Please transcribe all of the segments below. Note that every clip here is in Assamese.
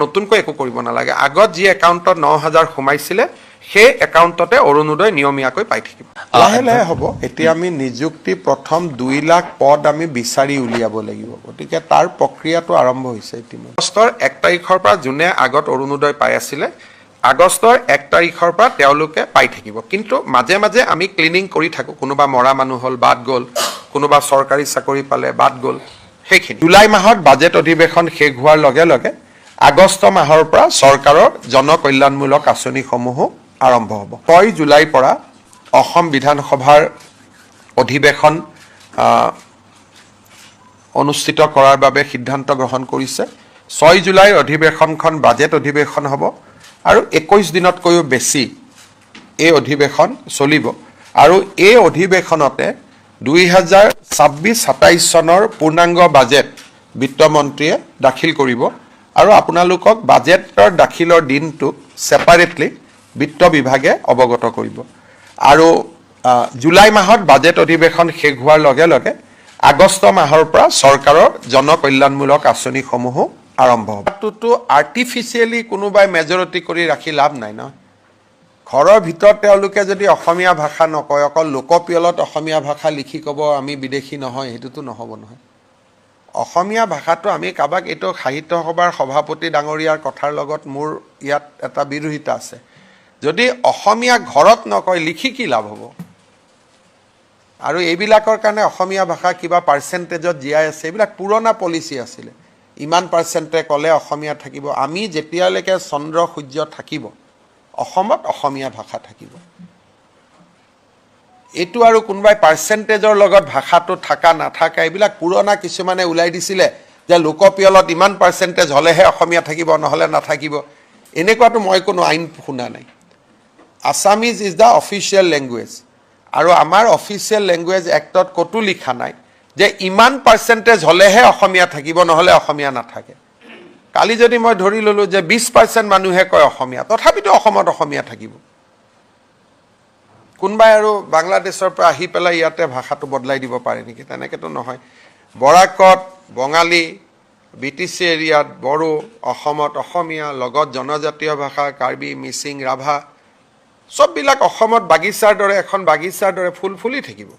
নতুনকৈ একো কৰিব নালাগে। আগত যি একাউণ্টত 9,000 সোমাইছিলে সেই একাউণ্টতে অৰুণোদয় নিয়মীয়াকৈ পাই থাকিব। লাহে লাহে হ'ব। এতিয়া আমি নিযুক্তি প্ৰথম 2 লাখ পদ আমি বিচাৰি উলিয়াব লাগিব, গতিকে তাৰ প্ৰক্ৰিয়াটো আৰম্ভ হৈছে ইতিমধ্যে। আগষ্টৰ 1 তাৰিখৰ পৰা যোনে আগত অৰুণোদয় পাই আছিলে আগষ্টৰ 1 তাৰিখৰ পৰা তেওঁলোকে পাই থাকিব, কিন্তু মাজে মাজে আমি ক্লিনিং কৰি থাকোঁ। কোনোবা মৰা মানুহ হ'ল, বাদ গ'ল, কোনোবা চৰকাৰী চাকৰি পালে, বাদ গ'ল, সেইখিনি। জুলাই মাহত বাজেট অধিৱেশন শেষ হোৱাৰ লগে লগে আগষ্ট মাহৰ পৰা চৰকাৰৰ জনকল্যাণমূলক আঁচনিসমূহো আৰম্ভ হ'ব। 6 জুলাইৰ পৰা অসম বিধানসভাৰ অধিৱেশন অনুষ্ঠিত কৰাৰ বাবে সিদ্ধান্ত গ্ৰহণ কৰিছে। 6 জুলাইৰ অধিৱেশনখন বাজেট অধিৱেশন হ'ব আৰু 21 দিনতকৈও বেছি এই অধিৱেশন চলিব আৰু এই অধিৱেশনতে 2026-27 চনৰ পূৰ্ণাংগ বাজেট বিত্তমন্ত্ৰীয়ে দাখিল কৰিব আৰু আপোনালোকক বাজেটৰ দাখিলৰ দিনটো ছেপাৰেটলি বিত্ত বিভাগে অৱগত কৰিব। আৰু জুলাই মাহত বাজেট অধিৱেশন শেষ হোৱাৰ লগে লগে আগষ্ট মাহৰ পৰা চৰকাৰৰ জনকল্যাণমূলক আঁচনিসমূহো আৰম্ভ হ'ব। তাতোতো আৰ্টিফিচিয়েলি কোনোবাই মেজৰিটি কৰি ৰাখি লাভ নাই ন। ঘৰৰ ভিতৰত তেওঁলোকে যদি অসমীয়া ভাষা নকয়, অকল লোকপিয়লত অসমীয়া ভাষা লিখি ক'ব আমি বিদেশী নহয়, সেইটোতো নহ'ব নহয়। অসমীয়া ভাষাটো আমি কাৰোবাক এইটো সাহিত্য সভাৰ সভাপতি ডাঙৰীয়াৰ কথাৰ লগত মোৰ ইয়াত এটা বিৰোধিতা আছে। যদি অসমীয়া ঘৰত নকয় লিখি কি লাভ হ'ব? আৰু এইবিলাকৰ কাৰণে অসমীয়া ভাষা কিবা পাৰ্চেণ্টেজত জীয়াই আছে, এইবিলাক পুৰণা পলিচি আছিলে। ইমান পাৰ্চেণ্টে ক'লে অসমীয়া থাকিব। আমি যেতিয়ালৈকে চন্দ্ৰ সূৰ্য থাকিব অসমত অসমীয়া ভাষা থাকিব। এইটো আৰু কোনোবাই পাৰ্চেণ্টেজৰ লগত ভাষাটো থাকা নাথাকা এইবিলাক পুৰণা কিছুমানে ওলাই দিছিলে যে লোকপিয়লত ইমান পাৰ্চেণ্টেজ হ'লেহে অসমীয়া থাকিব, নহ'লে নাথাকিব। এনেকুৱাতো মই কোনো আইন শুনা নাই। Assamese is the official language আৰু আমাৰ অফিচিয়েল লেংগুৱেজ এক্টত ক'তো লিখা নাই যে ইমান পাৰ্চেণ্টেজ হ'লেহে অসমীয়া থাকিব, নহ'লে অসমীয়া নাথাকে। কালি যদি মই ধৰি ল'লোঁ যে 20% মানুহে কয় অসমীয়া, তথাপিতো অসমত অসমীয়া থাকিব। কোনোবাই আৰু বাংলাদেশৰ পৰা আহি পেলাই ইয়াতে ভাষাটো বদলাই দিব পাৰে নেকি? তেনেকৈতো নহয়। বৰাকত বঙালী, BTC এৰিয়াত বড়ো, অসমত অসমীয়া, লগত জনজাতীয় ভাষা কাৰ্বি, মিচিং, ৰাভা, চববিলাক অসমত বাগিচাৰ দৰে এখন বাগিচাৰ দৰে ফুল ফুলি থাকিব।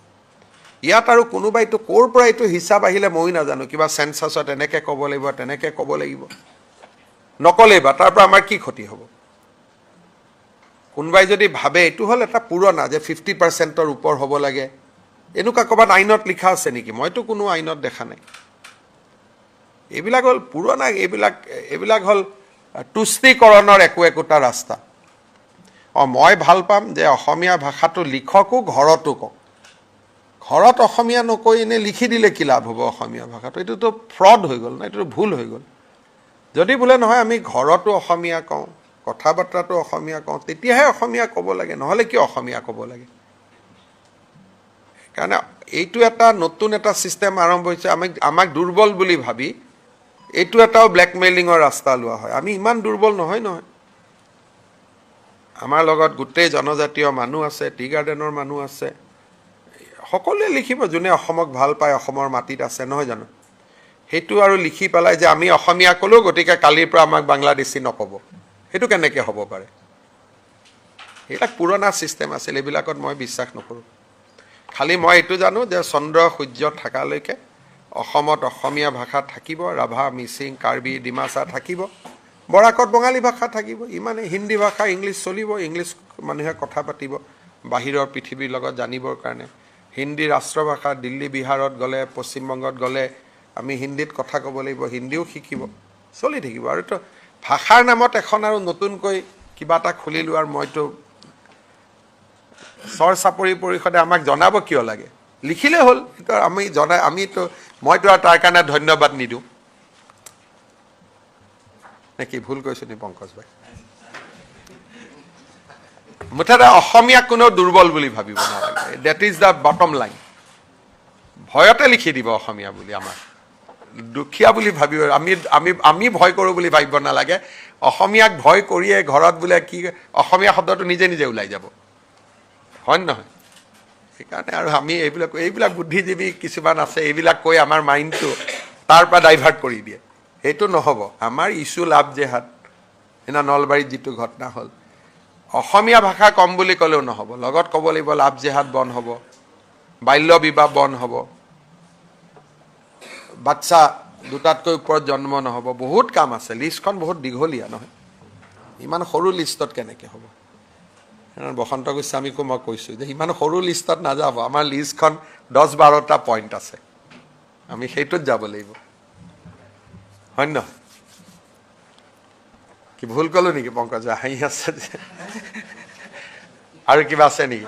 ইয়াত আৰু কোনোবাইতো ক'ৰ পৰা এইটো হিচাপ আহিলে ময়ো নাজানো, কিবা চেঞ্চাছত এনেকৈ ক'ব লাগিব, তেনেকৈ ক'ব লাগিব, নক'লেই বা তাৰ পৰা আমাৰ কি ক্ষতি হ'ব? কোনোবাই যদি ভাবে এইটো হ'ল এটা পুৰণা যে 50%ৰ ওপৰ হ'ব লাগে, এনেকুৱা ক'ৰবাত আইনত লিখা আছে নেকি? মইতো কোনো আইনত দেখা নাই। এইবিলাক হ'ল পুৰণা, এইবিলাক হ'ল তুষ্টিকৰণৰ একোটা ৰাস্তা। মই ভাল পাম যে অসমীয়া ভাষাটো লিখকো ঘৰতো কওক। ঘৰত অসমীয়া নকৈ এনেই লিখি দিলে কি লাভ হ'ব অসমীয়া ভাষাটো? এইটোতো ফ্ৰড হৈ গ'ল না, এইটোতো ভুল হৈ গ'ল। যদি বোলে নহয় আমি ঘৰতো অসমীয়া কওঁ, কথা বাৰ্তাটো অসমীয়া কওঁ, তেতিয়াহে অসমীয়া ক'ব লাগে, নহ'লে কিয় অসমীয়া ক'ব লাগে? সেইকাৰণে এইটো এটা নতুন এটা ছিষ্টেম আৰম্ভ হৈছে। আমাক দুৰ্বল বুলি ভাবি এইটো এটাও ব্লেকমেইলিঙৰ ৰাস্তা লোৱা হয়। আমি ইমান দুৰ্বল নহয়। আমাৰ লগত গোটেই জনজাতীয় মানুহ আছে, টি গাৰ্ডেনৰ মানুহ আছে, সকলোৱে লিখিব যোনে অসমক ভাল পায়, অসমৰ মাটিত আছে, নহয় জানো? সেইটো আৰু লিখি পেলাই যে আমি অসমীয়া ক'লোঁ গতিকে কালিৰ পৰা আমাক বাংলাদেশী নক'ব, সেইটো কেনেকৈ হ'ব পাৰে? এইবিলাক পুৰণা ছিষ্টেম আছিল, এইবিলাকত মই বিশ্বাস নকৰোঁ। খালি মই এইটো জানো যে চন্দ্ৰ সূৰ্য থকালৈকে অসমত অসমীয়া ভাষা থাকিব, ৰাভা, মিচিং, কাৰ্বি, ডিমাচা থাকিব, বৰাকত বঙালী ভাষা থাকিব, ইমানে। হিন্দী ভাষা, ইংলিছ চলিব, ইংলিছ মানুহে কথা পাতিব বাহিৰৰ পৃথিৱীৰ লগত জানিবৰ কাৰণে। হিন্দী ৰাষ্ট্ৰভাষা, দিল্লী বিহাৰত গ'লে, পশ্চিমবংগত গ'লে আমি হিন্দীত কথা ক'ব লাগিব, হিন্দীও শিকিব, চলি থাকিব। আৰু তো ভাষাৰ নামত এখন আৰু নতুনকৈ কিবা এটা খুলি লোৱাৰ মইতো চৰ চাপৰি পৰিষদে আমাক জনাব কিয় লাগে? লিখিলে হ'ল। সেইটো মইতো আৰু তাৰ কাৰণে ধন্যবাদ নিদিওঁ নেকি? ভুল কৈছোঁ নি পংকজ ভাই? মুঠতে অসমীয়াক কোনেও দুৰ্বল বুলি ভাবিব নালাগে। Date is the bottom line. ভয়তে লিখি দিব অসমীয়া বুলি, আমাক দুখীয়া বুলি ভাবিব। আমি ভয় কৰোঁ বুলি ভাবিব নালাগে। অসমীয়াক ভয় কৰিয়ে ঘৰত বোলে কি অসমীয়া শব্দটো নিজে নিজে ওলাই যাব, হয় নহয়? সেইকাৰণে আৰু আমি এইবিলাক বুদ্ধিজীৱী কিছুমান আছে, এইবিলাক কৈ আমাৰ মাইণ্ডটো তাৰ পৰা ডাইভাৰ্ট কৰি দিয়ে। সেইটো নহ'ব। আমাৰ ইছ্যু লাভ জেহাদ, সেইদিনা নলবাৰীত যিটো ঘটনা হ'ল, অসমীয়া ভাষা কম বুলি ক'লেও নহ'ব, লগত ক'ব লাগিব লাভ জেহাদ বন্ধ হ'ব, বাল্য বিবাহ বন্ধ হ'ব, বাচ্চা দুটাতকৈ ওপৰত জন্ম নহ'ব, বহুত কাম আছে। লিষ্টখন বহুত দীঘলীয়া নহয়, ইমান সৰু লিষ্টত কেনেকৈ হ'ব? বসন্ত গোস্বামীকো মই কৈছোঁ যে ইমান সৰু লিষ্টত নাযাব, আমাৰ লিষ্টখন 10-12টা পইণ্ট আছে, আমি সেইটোত যাব লাগিব, হয় নহয়? কি ভুল ক'লো নেকি পংকজ? হাঁহি আছে যে। আৰু কিবা আছে নেকি?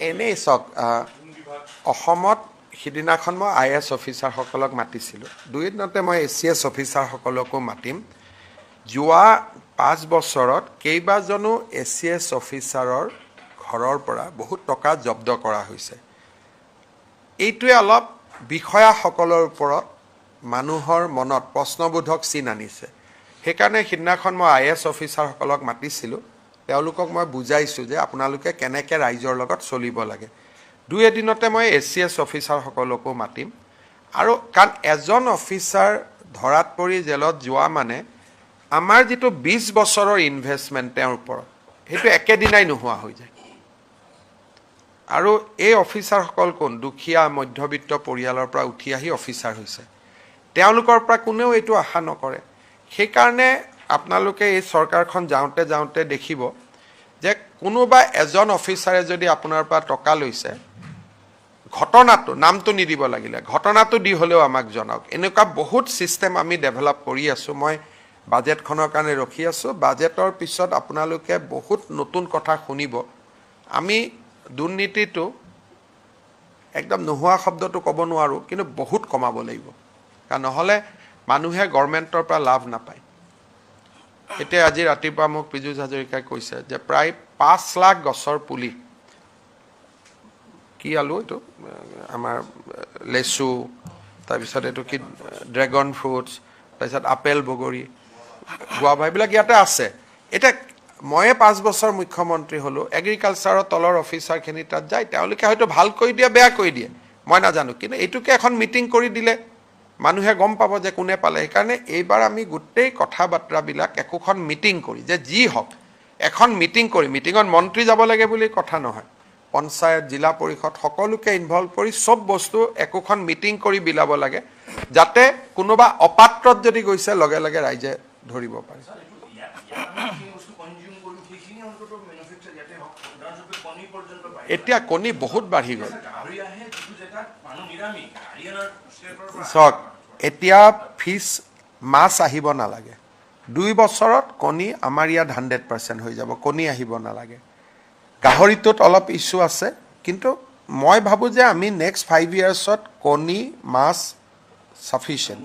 এনেই চাওক, অসমত সিদিনাখন মই IAS অফিচাৰসকলক মাতিছিলোঁ, দুই এদিনতে মই ACS অফিচাৰসকলকো মাতিম। যোৱা 5 বছৰত কেইবাজনো ACS অফিচাৰৰ ঘৰৰ পৰা বহুত টকা জব্দ কৰা হৈছে। এইটোৱে অলপ বিষয়াসকলৰ ওপৰত মানুহৰ মনত প্ৰশ্নবোধক চিন আনিছে। সেইকাৰণে সিদিনাখন মই IAS অফিচাৰসকলক মাতিছিলোঁ, তেওঁলোকক মই বুজাইছোঁ যে আপোনালোকে কেনেকৈ ৰাইজৰ লগত চলিব লাগে। দুই এদিনতে মই ACS অফিচাৰসকলকো মাতিম। আৰু কাৰণ এজন অফিচাৰ ধৰাত পৰি জেলত যোৱা মানে আমাৰ যিটো 20 বছৰৰ ইনভেষ্টমেণ্ট তেওঁৰ ওপৰত, সেইটো একেদিনাই নোহোৱা হৈ যায়। আৰু এই অফিচাৰসকল কোন? দুখীয়া মধ্যবিত্ত পৰিয়ালৰ পৰা উঠি আহি অফিচাৰ হৈছে। তেওঁলোকৰ পৰা কোনেও এইটো আশা নকৰে। সেইকাৰণে আপোনালোকে এই চৰকাৰখন যাওঁতে যাওঁতে দেখিব যে কোনোবা এজন অফিচাৰে যদি আপোনাৰ পৰা টকা লৈছে, ঘটনাটো, নামটো নিদিব লাগিলে, ঘটনাটো দি হ'লেও আমাক জনাওক। এনেকুৱা বহুত ছিষ্টেম আমি ডেভেলপ কৰি আছোঁ। মই বাজেটখনৰ কাৰণে ৰখি আছোঁ। বাজেটৰ পিছত আপোনালোকে বহুত নতুন কথা শুনিব। আমি দুৰ্নীতিটো একদম নোহোৱা শব্দটো ক'ব নোৱাৰোঁ, কিন্তু বহুত কমাব লাগিব, কাৰণ নহ'লে মানুহে গভৰ্ণমেণ্টৰ পৰা লাভ নাপায়। এতিয়া আজি ৰাতিপুৱা মোক পীযুষ হাজৰিকাই কৈছে যে প্ৰায় 5 লাখ গছৰ পুলি, কি আলু এইটো আমাৰ লেচু, তাৰপিছত এইটো কি ড্ৰেগন ফ্ৰুটছ, তাৰপিছত আপেল বগৰী গুৱাভা, এইবিলাক ইয়াতে আছে। এতিয়া ময়ে 5 বছৰ মুখ্যমন্ত্ৰী হ'লোঁ, এগ্ৰিকালচাৰৰ তলৰ অফিচাৰখিনি তাত যায়, তেওঁলোকে হয়তো ভাল কৰি দিয়ে, বেয়া কৰি দিয়ে, মই নাজানো, কিন্তু এইটোকে এখন মিটিং কৰি দিলে মানুহে গম পাব যে কোনে পালে। সেইকাৰণে এইবাৰ আমি গোটেই কথা বাৰ্তাবিলাক একোখন মিটিং কৰি, যে যি হওক এখন মিটিং কৰি, মিটিঙত মন্ত্ৰী যাব লাগে বুলি কথা নহয়, পঞ্চায়ত, জিলা পৰিষদ সকলোকে ইনভলভ কৰি চব বস্তু একোখন মিটিং কৰি বিলাব লাগে, যাতে কোনোবা অপাত্ৰত যদি গৈছে লগে লগে ৰাইজে ধৰিব পাৰে। এতিয়া কণী বহুত বাঢ়ি গ'ল। চাওক, এতিয়া ফিছ মাছ আহিব নালাগে, 2 বছৰত কণী আমাৰ ইয়াত 100% হৈ যাব, কণী আহিব নালাগে। গাহৰিটোত অলপ ইছ্যু আছে, কিন্তু মই ভাবোঁ যে আমি নেক্সট 5 ইয়াৰ্ছত কণী, মাছ চাফিচিয়েণ্ট।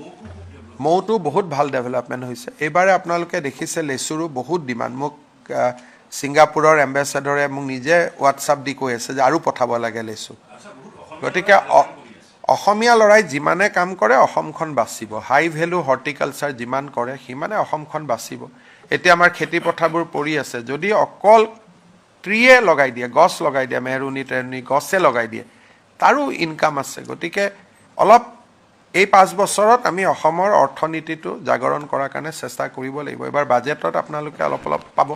মৌটো বহুত ভাল ডেভেলপমেণ্ট হৈছে। এইবাৰে আপোনালোকে দেখিছে লেচুৰো বহুত ডিমাণ্ড। মোক ছিংগাপুৰৰ এম্বেচাডৰে মোক নিজে হোৱাটছআপ দি কৈ আছে যে আৰু পঠাব লাগে লেচু। গতিকে অসমীয়া ল'ৰাই যিমানে কাম কৰে অসমখন বাচিব। হাই ভেলু হৰ্টিকালচাৰ যিমান কৰে সিমানে অসমখন বাচিব। এতিয়া আমাৰ খেতি পথাৰবোৰ পৰি আছে, যদি অকল ট্ৰীয়ে লগাই দিয়ে, গছ লগাই দিয়ে, মেহৰুণি তেৰুণি গছে লগাই দিয়ে, তাৰো ইনকাম আছে। গতিকে অলপ এই 5 বছৰত আমি অসমৰ অৰ্থনীতিটো জাগৰণ কৰাৰ কাৰণে চেষ্টা কৰিব লাগিব। এইবাৰ বাজেটত আপোনালোকে অলপ অলপ পাব।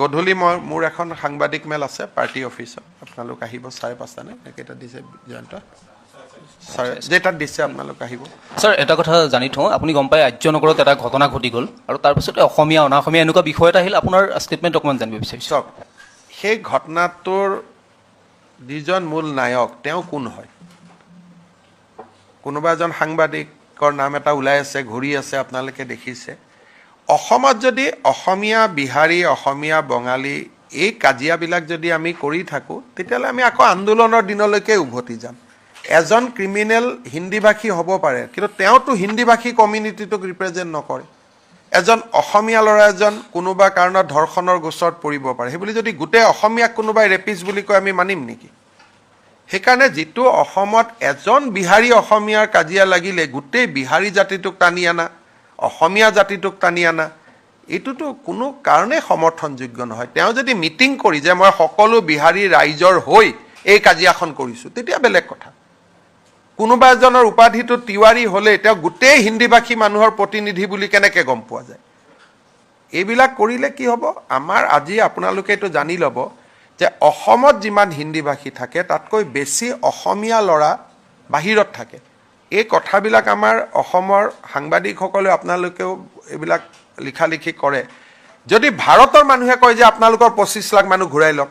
গধূলি মোৰ এখন সাংবাদিক মেল আছে পাৰ্টি অফিচত, আপোনালোক আহিব 5:30 নে কেইটা দিছে জয়ন্ত? যেইটাত দিছে আপোনালোক আহিব। স্যাৰ, এটা কথা জানি থওঁ, আপুনি গম পায় আৰ্যনগৰত এটা ঘটনা ঘটি গ'ল, আৰু তাৰপিছতে অসমীয়া অনা অসমীয়া এনেকুৱা বিষয় এটা আহিল, আপোনাৰ ষ্টেটমেণ্ট অকণমান জানিব বিচাৰিছোঁ। চাওক, সেই ঘটনাটোৰ যিজন মূল নায়ক তেওঁ কোন হয়? কোনোবা এজন সাংবাদিকৰ নাম এটা ওলাই আছে, ঘূৰি আছে, আপোনালোকে দেখিছে। অসমত যদি অসমীয়া বিহাৰী, অসমীয়া বঙালী এই কাজিয়াবিলাক যদি আমি কৰি থাকোঁ, তেতিয়াহ'লে আমি আকৌ আন্দোলনৰ দিনলৈকে উভতি যাম। এজন ক্ৰিমিনেল হিন্দীভাষী হ'ব পাৰে, কিন্তু তেওঁতো হিন্দীভাষী কমিউনিটিটোক ৰিপ্ৰেজেণ্ট নকৰে। এজন অসমীয়া ল'ৰা এজন কোনোবা কাৰণত ধৰ্ষণৰ গোচৰত পৰিব পাৰে, সেইবুলি যদি গোটেই অসমীয়াক কোনোবাই ৰেপিষ্ট বুলি কয় আমি মানিম নেকি? সেইকাৰণে যিটো অসমত এজন বিহাৰী অসমীয়াৰ কাজিয়া লাগিলে গোটেই বিহাৰী জাতিটোক টানি আনা, অসমীয়া জাতিটোক টানি আনা, এইটোতো কোনো কাৰণেই সমৰ্থনযোগ্য নহয়। তেওঁ যদি মিটিং কৰি যে মই সকলো বিহাৰী ৰাইজৰ হৈ এই কাজিয়াখন কৰিছোঁ, তেতিয়া বেলেগ কথা। কোনোবা এজনৰ উপাধিটো তিৱাৰী হ'লে তেওঁ গোটেই হিন্দীভাষী মানুহৰ প্ৰতিনিধি বুলি কেনেকৈ গম পোৱা যায়? এইবিলাক কৰিলে কি হ'ব? আমাৰ আজি আপোনালোকে এইটো জানি ল'ব যে অসমত যিমান হিন্দীভাষী থাকে তাতকৈ বেছি অসমীয়া ল'ৰা বাহিৰত থাকে। এই কথাবিলাক আমাৰ অসমৰ সাংবাদিকসকলে আপোনালোকেও এইবিলাক লিখা লিখি কৰে। যদি ভাৰতৰ মানুহে কয় যে আপোনালোকৰ 25 লাখ মানুহ ঘূৰাই লওক,